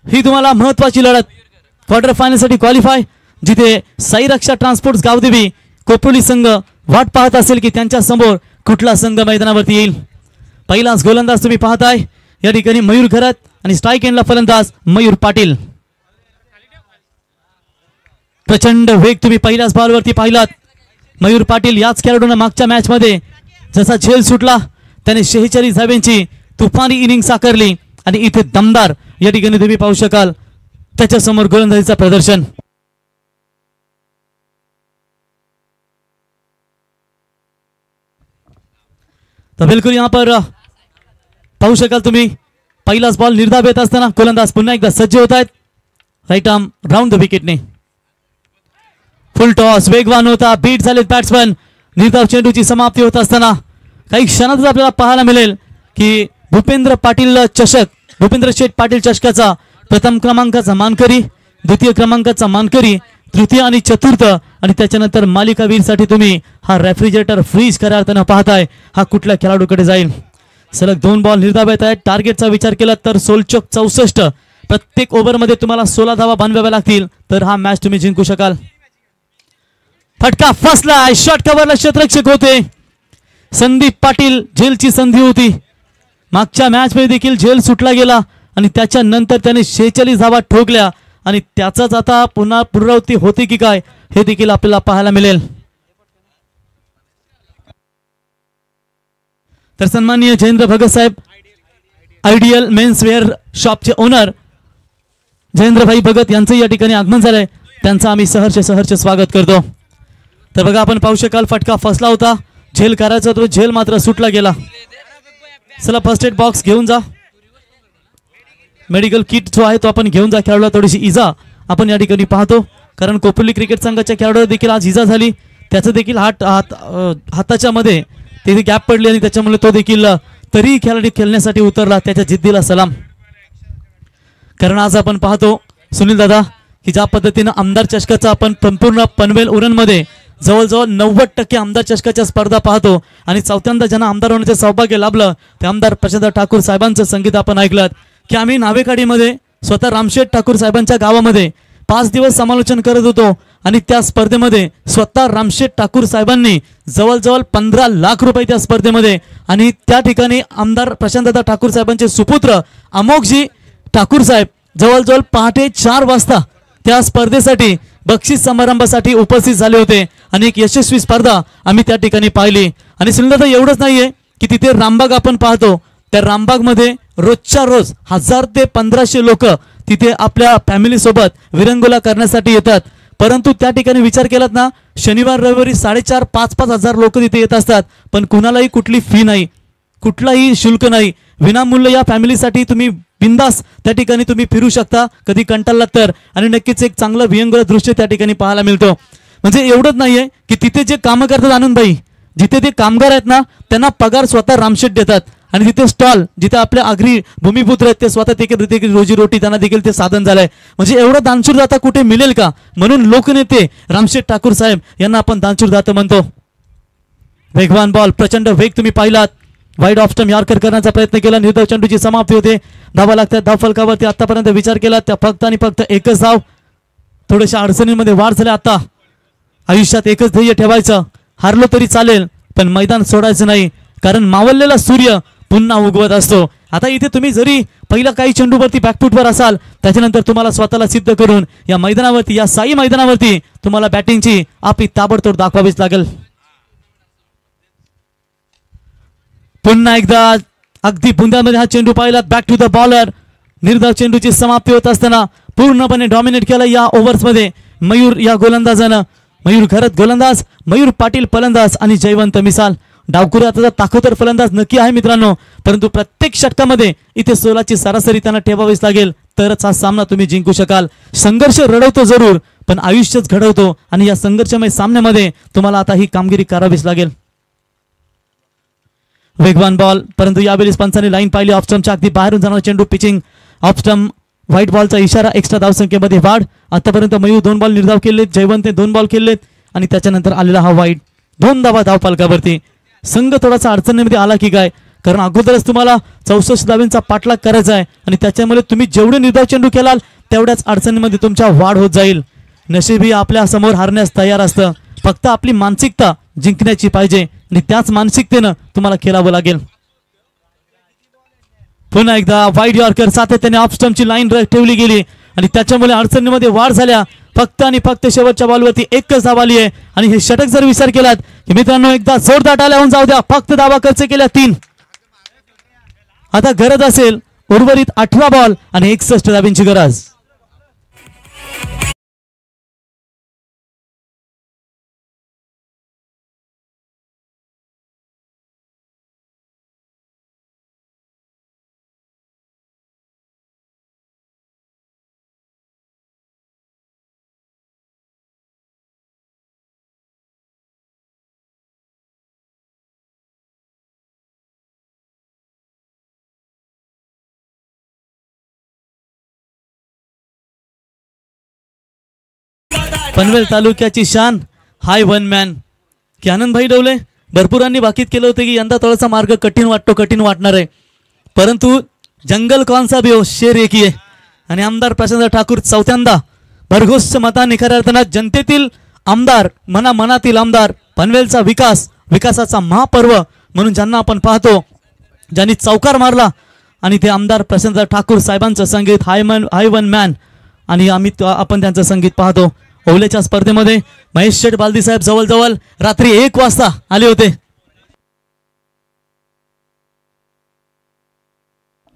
ही तुम्हाला महत्वाची लढत क्वार्टर फायनल साठी क्वालिफाय जिथे साई रक्षा ट्रान्सपोर्ट गावदेवी कोपरोली संघ वाट पाहत असेल की त्यांच्या समोर कुठला संघ मैदानावरती येईल. पहिलाच गोलंदाज तुम्ही पाहताय या ठिकाणी मयूर घरत आणि स्ट्राईक एंडला फलंदाज मयूर पाटील. प्रचंड वेग तुम्ही पहिल्याच बॉलवरती पाहिलात. मयूर पाटील याच खेळाडूंना मागच्या मॅच मध्ये जसा झेल सुटला त्याने 46 धाव्यांची तुफानी इनिंग साकारली आणि इथे दमदार या ठिकाणी तुम्ही पाहू शकाल त्याच्या समोर गोलंदाजीचं प्रदर्शन. तर बिलकुल यहाँ पर पाहू शकाल तुम्ही पहिलाच बॉल निर्धाव येत असताना गोलंदाज पुन्हा एकदा सज्ज होत आहेत. राईट आर्म राऊंड द विकेटने फुल टॉस वेगवान होता. बीट झालेत बॅट्समन. निर्धाव चेंडूची समाप्ती होत असताना काही क्षणातच आपल्याला पाहायला मिळेल की भूपेंद्र शेठ पाटील चषकाचा प्रथम क्रमांकाचा मानकरी, द्वितीय क्रमांकाचा मानकरी, तृतीय आणि चतुर्थ आणि त्याच्यानंतर मालिकावीरसाठी तुम्ही हा रेफ्रिजरेटर फ्रीज खऱ्या अर्थानं पाहताय हा कुठल्या खेळाडूकडे जाईल. सलग 2 बॉल निर्धाव येत आहेत. टार्गेटचा विचार केला तर 64. प्रत्येक ओव्हरमध्ये तुम्हाला 16 धावा बांधवाव्या लागतील तर हा मॅच तुम्ही जिंकू शकाल. फटका फसलाय. शॉर्ट कव्हरला क्षेत्ररक्षक होते संदीप पाटील. झेलची संधी होती. मागच्या मॅच मध्ये देखील झेल सुटला गेला आणि त्याच्यानंतर त्याने 46 धावा ठोकल्या आणि त्याचाच आता पुन्हा पुनरावृत्ती होती की काय हे देखील आपल्याला पाहायला मिळेल. तर सन्माननीय जयेंद्र भगत साहेब आयडियल मेन्स वेअर शॉपचे ओनर जयेंद्रभाई भगत यांचं या ठिकाणी आगमन झालंय. त्यांचं आम्ही सहर्ष स्वागत करतो. तर बघा आपण पाहू शकाल फटका फसला होता. झेल करायचा तो झेल मात्र सुटला गेला. चला फर्स्ट एड बॉक्स घेऊन जा. मेडिकल किट जो आहे तो आपण घेऊन जा. खेळाडूला थोडीशी इजा आपण या ठिकाणी पाहतो कारण कोपरोली क्रिकेट संघाच्या खेळाडूला देखील आज इजा झाली. त्याचं देखील हाताच्या मध्ये तिथे गॅप पडली आणि त्याच्यामुळे तो देखील तरी खेळण्यासाठी उतरला. त्याच्या जिद्दीला सलाम. कारण आज आपण पाहतो सुनील दादा की ज्या पद्धतीनं आमदार चषकाचा आपण संपूर्ण पनवेल उरणमध्ये जवळजवळ 90% आमदार चषकाच्या स्पर्धा पाहतो आणि चौथ्यांदा ज्यांना आमदार होण्याचं सौभाग्य लाभलं ते आमदार प्रशांत ठाकूर साहेबांचं संगीत आपण ऐकलं की आम्ही नावेकाडीमध्ये स्वतः रामशेठ ठाकूर साहेबांच्या गावामध्ये 5 दिवस समालोचन करत होतो आणि त्या स्पर्धेमध्ये स्वतः रामशेठ ठाकूर साहेबांनी जवळजवळ 15 लाख रुपये त्या स्पर्धेमध्ये आणि त्या ठिकाणी आमदार प्रशांतदादा ठाकूर साहेबांचे सुपुत्र अमोघजी ठाकूर साहेब जवळजवळ पहाटे 4 वाजता त्या स्पर्धेसाठी बक्षीस समारंभासाठी उपस्थित झाले होते आणि एक यशस्वी स्पर्धा आम्ही त्या ठिकाणी पाहिली. आणि सुंदर एवढंच नाहीये की तिथे रामबाग आपण पाहतो त्या रामबाग मध्ये रोजच्या रोज 1000 ते 1500 लोक तिथे आपल्या फॅमिली सोबत विरंगुळा करण्यासाठी येतात. परंतु त्या ठिकाणी विचार केलात ना शनिवार रविवारी 4,500-5,000 हजार लोक तिथे येत असतात पण कुणालाही कुठली फी नाही, कुठलाही शुल्क नाही. विनामूल्य या फॅमिलीसाठी तुम्ही बिंदास त्या ठिकाणी तुम्ही फिरू शकता कधी कंटाळलात तर. आणि नक्कीच एक चांगलं विहंगम दृश्य त्या ठिकाणी पाहायला मिळतो. म्हणजे एवढंच नाहीये की तिथे जे कामं करतात आनंदभाई जिथे ते कामगार आहेत ना त्यांना पगार स्वतः रामशेठ देतात आणि तिथे स्टॉल जिथे आपल्या आगरी भूमिपुत्र आहेत ते स्वतः देखील रोजीरोटी त्यांना देखील ते साधन झालंय. म्हणजे एवढं दानशूर दाता कुठे मिळेल का म्हणून लोकनेते रामशेठ ठाकूर साहेब यांना आपण दानशूर दाता म्हणतो. वेगवान बॉल प्रचंड वेग तुम्ही पाहिलात. वाईड ऑफ स्टंप यॉर्कर करण्याचा प्रयत्न केला. निर्धाव चेंडूची समाप्ती होते. धावा लागतात. धाव फलकावरती आतापर्यंत विचार केला त्या फक्त आणि फक्त एकच धाव. थोड्याशा अडचणींमध्ये वाढ झाली. आता आयुष्यात एकच ध्येय ठेवायचं. हारलो तरी चालेल पण मैदान सोडायचं नाही कारण मावळलेला सूर्य पुन्हा उगवत असतो. आता इथे तुम्ही जरी पहिला काही चेंडूवरती बॅकफुटवर असाल त्याच्यानंतर तुम्हाला स्वतःला सिद्ध करून या मैदानावरती या साई मैदानावरती तुम्हाला बॅटिंगची आपली ताबडतोब दाखवावीच लागेल. पुन्हा एकदा अगदी बुंद्यामध्ये हा चेंडू पाहिलात. Back to the bowler. निर्धाव चेंडूची समाप्ती होत असताना पूर्णपणे डॉमिनेट केला या ओव्हर्समध्ये मयूर या गोलंदाजानं. मयूर घरत गोलंदाज, मयूर पाटील फलंदाज आणि जयवंत मिसाल डावखुरी आता ताकदवर फलंदाज नक्की आहे मित्रांनो, परंतु प्रत्येक षटकामध्ये इथे 16ची सरासरी त्यांना ठेवावीच लागेल, तरच हा सामना तुम्ही जिंकू शकाल. संघर्ष रडवतो जरूर, पण आयुष्यच घडवतो आणि या संघर्षमय सामन्यामध्ये तुम्हाला आता ही कामगिरी करावीच लागेल. वेगवान बॉल, परंतु यावेळी पंचांनी लाईन पाहिली. ऑफस्टमच्या अगदी बाहेरून जाणारा चेंडू, पिचिंग ऑफस्टम, व्हाईट बॉलचा इशारा, एक्स्ट्रा धावसंख्येमध्ये वाढ. आतापर्यंत मयूर 2 बॉल निर्धाव केलेत, जयवंतने 2 बॉल केलेत आणि त्याच्यानंतर आलेला हा वाईट. 2 धावा धावफलकावरती. संघ थोडासा अडचणीमध्ये आला की काय, कारण अगोदरच तुम्हाला 64 धावांचा पाठलाग करायचा आहे आणि त्याच्यामुळे तुम्ही जेवढे निर्धाव चेंडू केलाल तेवढ्याच अडचणीमध्ये तुमच्या वाढ होत जाईल. नशीबी आपल्या समोर हारण्यास तयार असतं, फक्त आपली मानसिकता जिंकण्याची पाहिजे आणि त्याच मानसिकतेनं तुम्हाला खेळावं लागेल. पुन्हा एकदा वाईड यॉर्कर, सातत्याने ऑफ स्टंपची लाईन ठेवली गेली आणि त्याच्यामुळे अडचणीमध्ये वाढ झाल्या. फक्त आणि फक्त शेवटच्या बॉलवरती एकच धाव आली आहे आणि हे षटक जर विचार केलात की मित्रांनो एकदा जोरदार टाळ्या होऊन जाऊ द्या. फक्त धावा खर्च केल्या 3. आता गरज असेल उर्वरित 18 बॉल आणि 61 धावांची गरज. पनवेल तालुक्याची शान हाय वन मॅन की आनंदभाई डवले भरपूरांनी बाकीत केलं होतं की यंदा थोडासा मार्ग कठीण वाटणार आहे, परंतु जंगल कौनसा भी हो शेर एक ही आहे आणि आमदार प्रशांत ठाकूर चौथ्यांदा भरघोस मतांनी खऱ्या अर्थानं जनतेतील आमदार, मनातील आमदार, पनवेलचा विकासाचा महापर्व म्हणून ज्यांना आपण पाहतो, ज्यांनी चौकार मारला आणि ते आमदार प्रशांत ठाकूर साहेबांचं संगीत हाय वन मॅन आणि आपण त्यांचं संगीत पाहतो. ओवलेच्या स्पर्धेमध्ये महेश शेठ बालदी साहेब जवळजवळ रात्री 1 वाजता आले होते.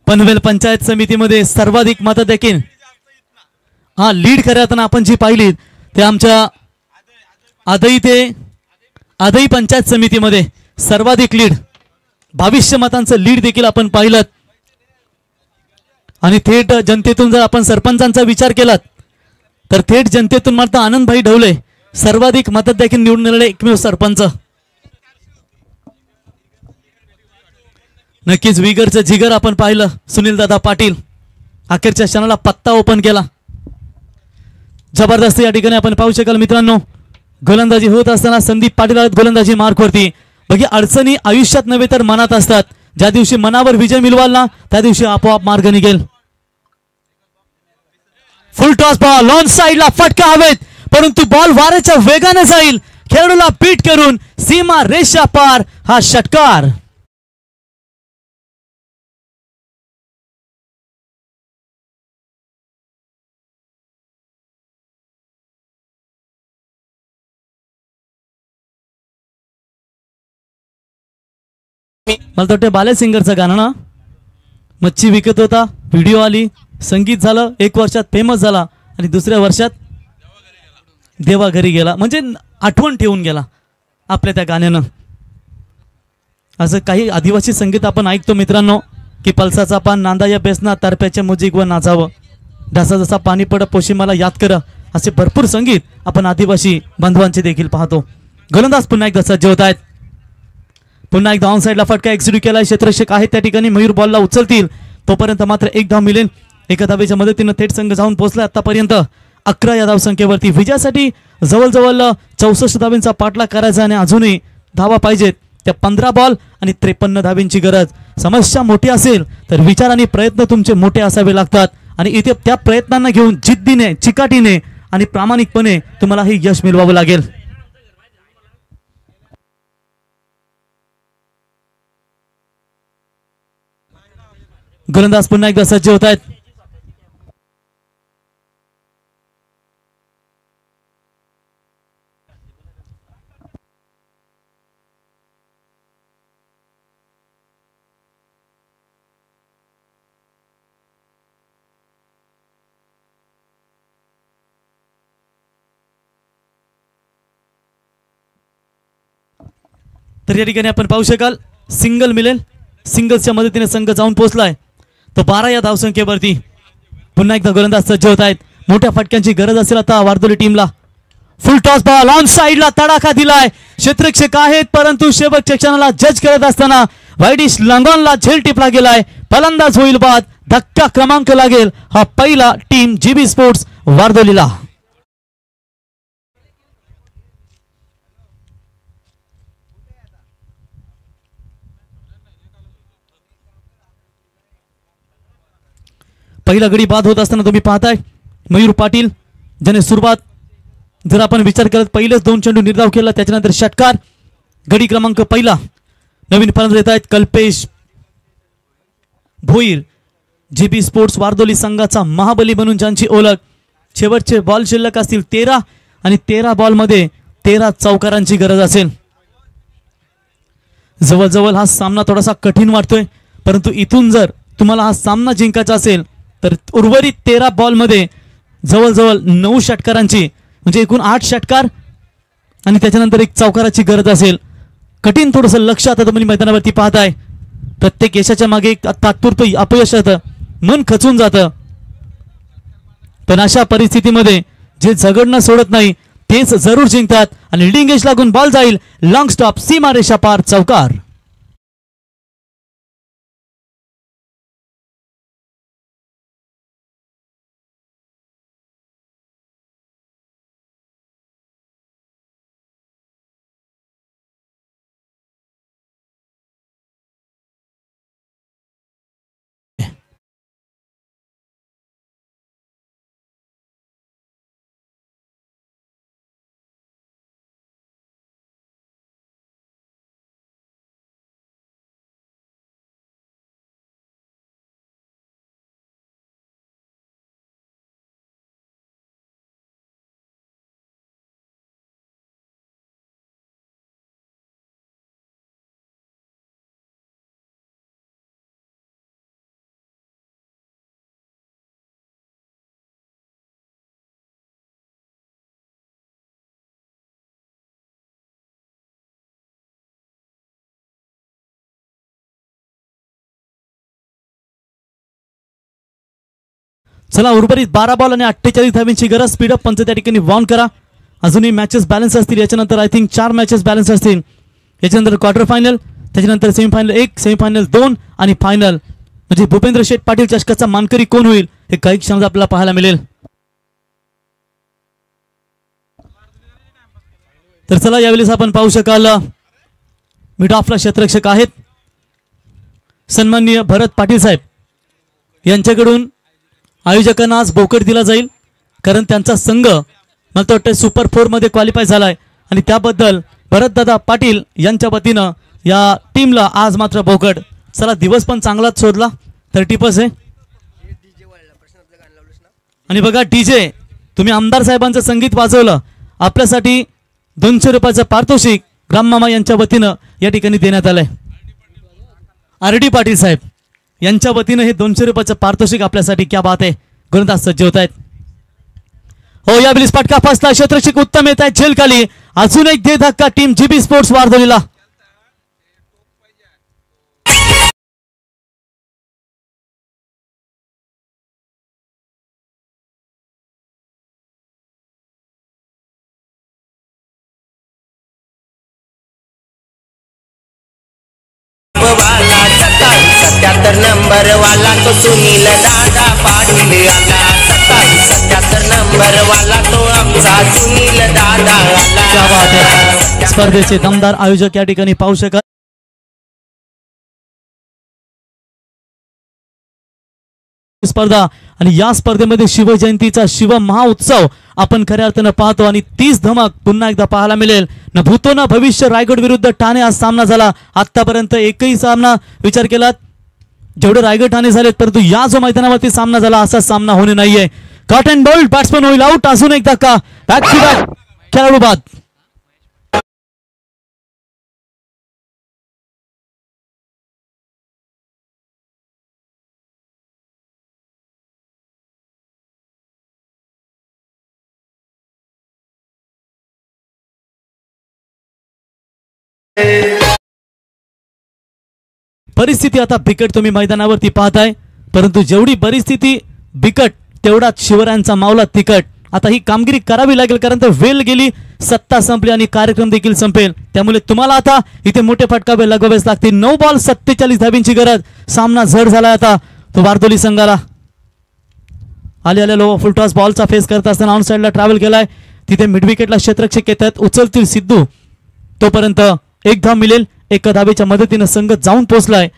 पनवेल पंचायत समितीमध्ये सर्वाधिक मतं देखील लीड करताना आपण जी पाहिली ते आमच्या आदई पंचायत समितीमध्ये सर्वाधिक लीड 2200 मतांचं लीड देखील आपण पाहिलं आणि थेट जनतेतून जर आपण सरपंचांचा विचार केलात तर थेट जनतेतून मात्र आनंदभाई ढवले सर्वाधिक मतात देखील निवडून आलेले एकमेव सरपंच. नक्कीच विगरचं जिगर आपण पाहिलं. सुनील दादा पाटील अखेरच्या क्षणाला पत्ता ओपन केला. जबरदस्त या ठिकाणी आपण पाहू शकाल मित्रांनो. गोलंदाजी होत असताना संदीप पाटील गोलंदाजी मार्कवरती. बघा अडचणी आयुष्यात नव्हे तर मनात असतात. ज्या दिवशी मनावर विजय मिळवाल ना त्या दिवशी आपोआप मार्ग निघेल. फुल टॉस बॉल ऑन साइडला फटका हवेत, परंतु बॉल वाऱ्याच्या वेगाने जाईल. खेळाडूला बीट करून सीमा रेषा पार हा षटकार. मला वाटतं बाले सिंगरचं गाणं ना, मच्छी विकत होता, व्हिडिओ आली, संगीत झालं, 1 वर्षात फेमस झाला आणि दुसऱ्या वर्षात देवा घरी गेला, म्हणजे आठवण ठेवून गेला आपल्या त्या गाण्यानं. असं काही आदिवासी संगीत आपण ऐकतो मित्रांनो की पलसाचा पान नांदा या बेसना तारप्याच्या मुजिक व नाचावं, ढासा जसा पाणी पड पोशी मला याद करा, असे भरपूर संगीत आपण आदिवासी बांधवांचे देखील पाहतो. गोलंदाज पुन्हा एकदा सज्ज होत आहेत. पुन्हा एकदा ऑन साइडला फटका एक्झिक्यूट केला. क्षेत्ररक्षक आहे त्या ठिकाणी, मयूर बॉलला उचलतील तोपर्यंत मात्र 1 धाव मिळेल. एका धावेच्या मदतीनं थेट संघ जाऊन पोहोचला आतापर्यंत 11 या धावसंख्येवरती. विजयासाठी जवळजवळ 64 धावांचा पाठलाग करायचा आणि अजूनही धावा पाहिजेत. त्या 15 बॉल आणि 53 धावांची गरज. समस्या मोठी असेल तर विचार आणि प्रयत्न तुमचे मोठे असावे लागतात आणि इथे त्या प्रयत्नांना घेऊन जिद्दीने, चिकाटीने आणि प्रामाणिकपणे तुम्हाला हे यश मिळवावं लागेल. गोलंदाज पुन्हा एकदा सज्ज होत आहेत. तर या ठिकाणी आपण पाहू शकाल सिंगल मिळेल. सिंगल्सच्या मदतीने संघ जाऊन पोहोचलाय. तर 12 या धावसंख्येवरती पुन्हा एकदा गोलंदाज सज्ज होत आहेत. मोठ्या फटक्यांची गरज असेल आता वारदोली टीमला. फुल टॉस बॉल ऑन साइडला तडाखा दिलाय. क्षेत्ररक्षक आहेत परंतु शेवटच्या क्षणाला जज करत असताना वाईडिश लंगॉनला झेल टिपला गेलाय. फलंदाज होईल बाद. धक्का क्रमांक लागेल हा पहिला टीम जीबी स्पोर्ट्स वारदोलीला. पहिला गडी बाद होत असताना तुम्ही पाहताय मयूर पाटील ज्याने सुरुवात जर आपण विचार करत पहिलेच 2 चेंडू निर्धाव केला त्याच्यानंतर षटकार. गडी क्रमांक पहिला नवीन फलंदाज येत आहेत कल्पेश भोईर. जीबी स्पोर्ट्स वारदोली संघाचा महाबली म्हणून ज्यांची ओळख. शेवटचे बॉल शिल्लक असतील 13 आणि 13 बॉलमध्ये 13 चौकारांची गरज असेल. जवळजवळ हा सामना थोडासा कठीण वाटतोय परंतु इथून जर तुम्हाला हा सामना जिंकायचा असेल तर उर्वरित 13 बॉलमध्ये जवळजवळ 9 षटकारांची म्हणजे एकूण 8 षटकार आणि त्याच्यानंतर एक चौकाराची गरज असेल. कठीण थोडंसं लक्ष आता तुम्ही मैदानावरती पाहताय. प्रत्येक यशाच्या मागे एक तात्पुरतं अपयश येतं. मन खचून जातं. पण अशा परिस्थितीमध्ये जे झगडणं सोडत नाही तेच जरूर जिंकतात. आणि लिडिंग एज लागून बॉल जाईल. लॉंग स्टॉप सीमारेषा पार चौकार. चला उर्वरित 12 बॉल आणि 48 धावांची गरज. स्पीडअप पंच त्या ठिकाणी वॉर्न करा. अजूनही मॅचेस बॅलन्स असतील. याच्यानंतर आय थिंक 4 मॅचेस बॅलन्स असतील. याच्यानंतर क्वार्टर फायनल त्याच्यानंतर सेमीफायनल 1 सेमीफायनल 2 आणि फायनल म्हणजे भूपेंद्र शेठ पाटील चषकाचा मानकरी कोण होईल हे काही क्षणात आपल्याला पाहायला मिळेल. तर चला यावेळेस आपण पाहू शकाल मिड ऑफला क्षेत्ररक्षक आहेत सन्माननीय भरत पाटील साहेब. यांच्याकडून आयोजकांना आज बोकड दिला जाईल कारण त्यांचा संघ मला तर वाटतं सुपर 4 मध्ये क्वालिफाय झालाय आणि त्याबद्दल भरतदादा पाटील यांच्या वतीनं या टीमला आज मात्र बोकड. चला दिवस पण चांगलाच शोधला. 30+ आहे. आणि बघा डीजे तुम्ही आमदार साहेबांचं संगीत वाजवलं. आपल्यासाठी 200 रुपयाचं पारितोषिक राममामा यांच्या वतीनं या ठिकाणी देण्यात आलंय. RD पाटील साहेब यांच्या वतीनं हे 200 रुपयाचं पारितोषिक आपल्यासाठी. क्या बात आहे. गोलंदाज सज्ज होत आहेत. हो यावेळी फटका फसला. क्षेत्ररक्षक उत्तम येत आहेत झेल खाली. अजून एक दे धक्का टीम जीबी स्पोर्ट्स वारदोलीला. नंबर वाला तो सुनील दादा पाटील आला. 77 नंबर वाला तो आमचा सुनील दादा आला. स्पर्धेचे दमदार आयोजक या ठिकाणी पाहू शकाल. स्पर्धा आणि या स्पर्धेमध्ये शिवजयंतीचा शिव महाउत्सव आपण खऱ्या अर्थानं पाहतो आणि 30 धमाक पुन्हा एकदा पाहायला मिळेल. न भूतो न भविष्य. रायगड विरुद्ध ठाणे आज सामना झाला. आतापर्यंत एकही सामना विचार केला जेवढे रायगड ठाणे झालेत परंतु या जो मैदानावरती सामना झाला असा सामना होणे नाहीये. कॉट अँड बोल्ट बॅट्समन होईल आउट. अजून एक धक्का. बॅक टू बॅक खेळाडू बाद. परिस्थिती आता बिकट तुम्ही मैदानावरती पाहताय, परंतु जेवढी परिस्थिती बिकट तेवढाच शिवरायांचा मावला तिकट. आता ही कामगिरी करावी लागेल, कारण तर वेळ गेली, सत्ता संपली आणि कार्यक्रम देखील संपेल. त्यामुळे तुम्हाला आता इथे मोठे फटकावे लगावेच लागतील. 9 बॉल 47 धाबींची गरज. सामना जड झाला आता तो बारदोली संघाला. आले लो फुल टॉस बॉलचा फेस करत असताना ऑन साईडला ट्रॅव्हल केलाय. तिथे मिड विकेटला क्षेत्ररक्षक येतात, उचलतील सिद्धू. तोपर्यंत एक धाव मिळेल. एका धावेच्या मदतीनं संघ जाऊन पोहोचलाय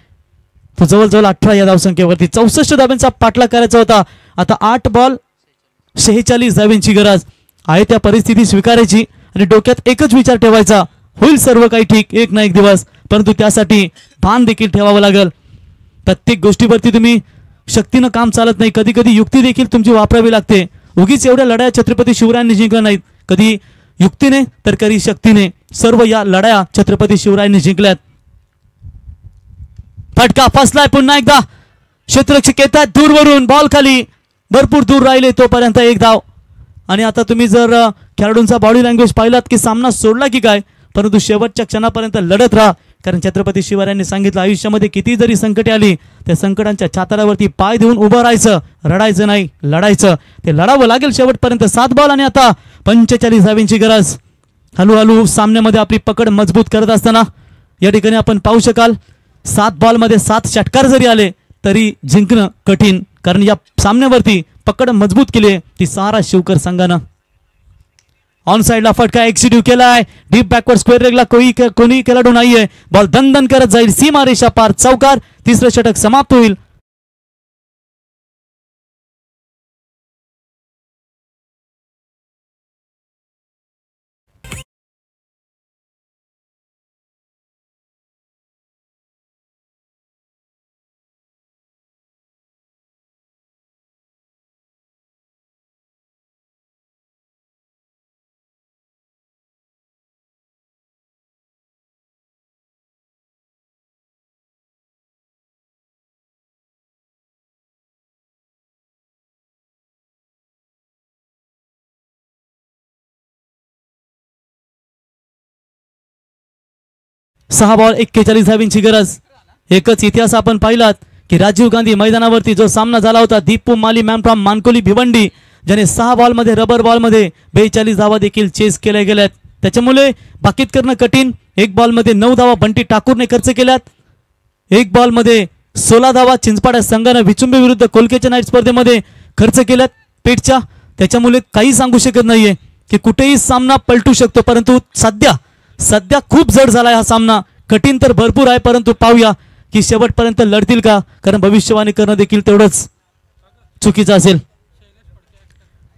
तो जवळजवळ 18 या धावसंख्येवरती. 64 धाब्यांचा पाठलाग करायचा होता. आता 8 बॉल 46 धाब्यांची गरज आहे. त्या परिस्थिती स्वीकारायची आणि डोक्यात एकच विचार ठेवायचा, होईल सर्व काही ठीक एक ना एक दिवस, परंतु त्यासाठी भान देखील ठेवावं लागेल. प्रत्येक गोष्टीवरती तुम्ही शक्तीनं काम चालत नाही, कधी कधी युक्ती देखील तुमची वापरावी लागते. उगीच एवढ्या लढाया छत्रपती शिवरायांनी जिंकल्या नाहीत, कधी युक्तीने तर कधी शक्तीने. सर्व या लढाया छत्रपती शिवरायांनी जिंकल्यात. फटका फसलाय पुन्हा एकदा. क्षेत्ररक्षक येतात दूरवरून, बॉल खाली, भरपूर दूर राहिले तोपर्यंत एक धाव. आणि आता तुम्ही जर खेळाडूंचा बॉडी लँग्वेज पाहिलात की सामना सोडला की काय, परंतु शेवटच्या क्षणापर्यंत लढत राहा. कारण छत्रपती शिवरायांनी सांगितलं, आयुष्यामध्ये किती जरी संकटे आली त्या संकटांच्या छातारावरती पाय देऊन उभं राहायचं, रडायचं नाही, लढायचं. ते लढावं लागेल शेवटपर्यंत. 7 बॉल आणि आता 45 धावींची गरज. हळूहळू सामन्यामध्ये आपली पकड मजबूत करत असताना या ठिकाणी आपण पाहू शकाल 7 बॉलमध्ये 7 षटकार जरी आले तरी जिंकणं कठीण, कारण या सामन्यावरती पकड मजबूत केली ती सारा शिवकर संघानं. ऑन साइडला फटका एक्झिक्यूट केलाय. डीप बॅकवर्ड स्क्वेअर लेगला कोणी खेळाडू नाहीये. बॉल दणदण करत जाईल, सीमा रेषा पार, चौकार. तिसरं षटक समाप्त होईल. सहा बॉल 41 धावींची गरज. एकच इतिहास आपण पाहिलात की राजीव गांधी मैदानावरती जो सामना झाला होता, दीपू माली मॅन फ्रॉम मानकोली भिवंडी, ज्याने 6 बॉलमध्ये रबर बॉलमध्ये 42 धावा देखील चेस केल्या गेल्यात. त्याच्यामुळे बाकीत करणं कठीण. 1 बॉलमध्ये 9 धावा बंटी ठाकूरने खर्च केल्यात. 1 बॉलमध्ये 16 धावा चिंचपाड्या संघानं विचुंबी विरुद्ध कोलकाता नाईट स्पर्धेमध्ये खर्च केल्यात पेटच्या. त्याच्यामुळे काही सांगू शकत नाहीये की कुठेही सामना पलटू शकतो, परंतु सध्या खूप जड झालाय हा सामना. कठीण तर भरपूर आहे, परंतु पाहूया की शेवटपर्यंत लढतील का, कारण भविष्यवाणी करणं देखील तेवढंच चुकीचं असेल.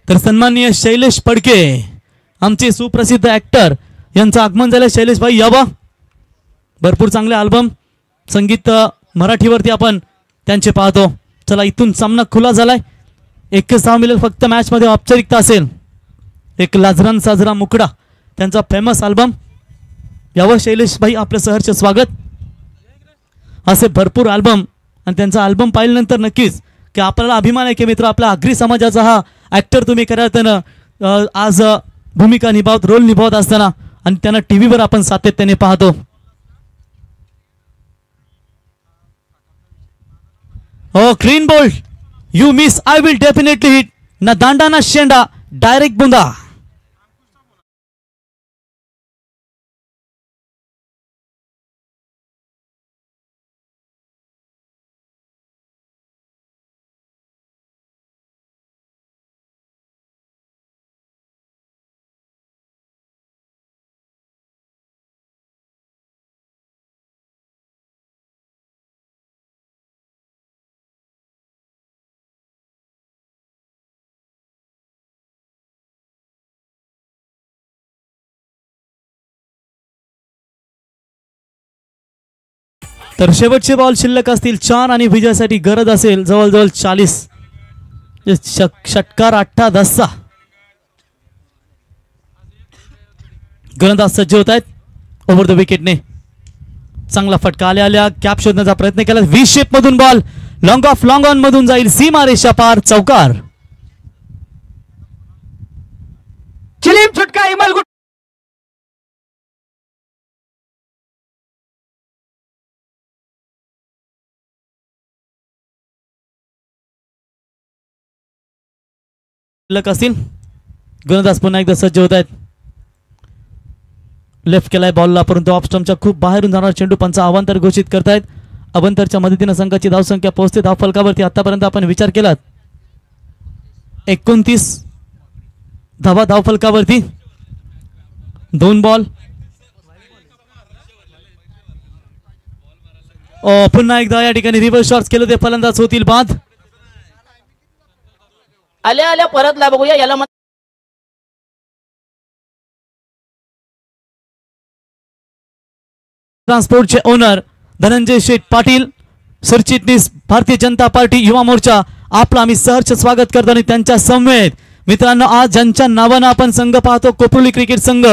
तर सन्माननीय शैलेश फडके, आमचे सुप्रसिद्ध ऍक्टर, यांचं आगमन झालं. शैलेश भाई यावा. भरपूर चांगले अल्बम संगीत मराठीवरती आपण त्यांचे पाहतो. चला, इथून सामना खुला झालाय. 21 धाव मिळेल फक्त. मॅच मध्ये औपचारिकता असेल. एक लाजरान साजरा मुकडा त्यांचा फेमस अल्बम. यावं शैलेश भाई, आपलं सहर्ष स्वागत. असे भरपूर अल्बम आणि त्यांचा अल्बम पाहिल्यानंतर नक्कीच की आपल्याला अभिमान आहे की मित्र, आपल्या आगरी समाजाचा हा ऍक्टर तुम्ही खऱ्या आज भूमिका निभावत, रोल निभावत असताना, आणि त्यांना टीव्हीवर आपण सातत्याने पाहतो. Oh clean bold, you miss, I will definitely hit. ना दांडा ना शेंडा, डायरेक्ट बुंदा. तर शेवटचे बॉल शिल्लक असतील 4 आणि विजयासाठी गरज असेल जवळजवळ 40. षटकार 8 10. गोलंदाज सज्ज होत आहेत. ओव्हर द विकेटने चांगला फटका आल्या कॅप शोधण्याचा प्रयत्न केला. व्ही शेप मधून ball long of long on मधून जाईल, सीमा रेषा पार, चौकार. चिलीम छुटका इमल लक असतील. गोलंदाज पुन्हा एकदा सज्ज होत आहेत. लेफ्ट केलाय बॉलला, परंतु ऑफ स्टंपच्या खूप बाहेरून जाणार चेंडू पंच अवांतर घोषित करतायत. अवांतरच्या मदतीने संघाची धावसंख्या पोहोचते धाव फलकावरती. आतापर्यंत आपण विचार केलात 29 धावा धाव फलकावरती. 2 बॉल. पुन्हा एकदा या ठिकाणी रिव्हर्स शॉट्स केले ते फलंदाज होतील बाद. आल्या आल्या परत ला बघूया याला. ट्रान्सपोर्टचे ओनर धनंजय शेठ पाटील, सरचिटणीस भारतीय जनता पार्टी युवा मोर्चा, आपलं आम्ही सहर्ष स्वागत करतो. आणि त्यांच्या समवेत मित्रांनो आज ज्यांच्या नावानं आपण संघ पाहतो कोपरोली क्रिकेट संघ,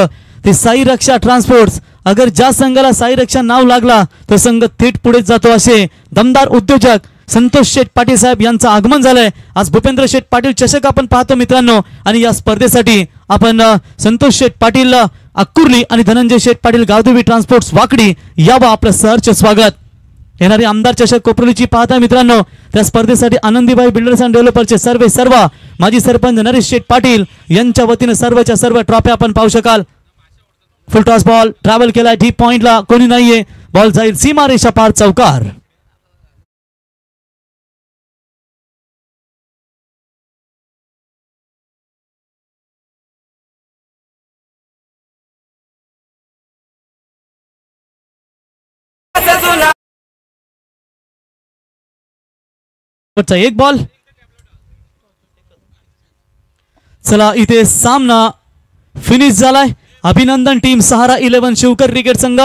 ते साई रक्षा ट्रान्सपोर्ट्स. अगर ज्या संघाला साई रक्षा नाव लागला तो संघ थेट पुढे जातो. असे दमदार उद्योजक संतोष शेठ पाटील साहेब यांचं आगमन झालंय. आज भूपेंद्र शेठ पाटील चषक आपण पाहतो मित्रांनो. आणि या स्पर्धेसाठी आपण संतोष शेठ पाटील अक्कुर्ली आणि धनंजय शेठ पाटील गावदेवी ट्रान्सपोर्ट्स वाकडी यावं आपलं सहर्ष स्वागत. येणारी आमदार चषक कोपरोलीची पाहता मित्रांनो. त्या स्पर्धेसाठी आनंदीबाई बिल्डर्स अँड डेव्हलपर्सचे सर्व माजी सरपंच नरेश शेठ पाटील यांच्या वतीने सर्वच्या सर्व ट्रॉफी आपण पाहू शकाल. फुल टॉस बॉल ट्रॅव्हल केलाय डीप पॉइंटला, कोणी नाहीये. बॉल जाईल सीमारेषा पार चौकार. एक बॉल. चला इथे सामना फिनिश झालाय. अभिनंदन टीम सहारा 11 शिवकर क्रिकेट संघ.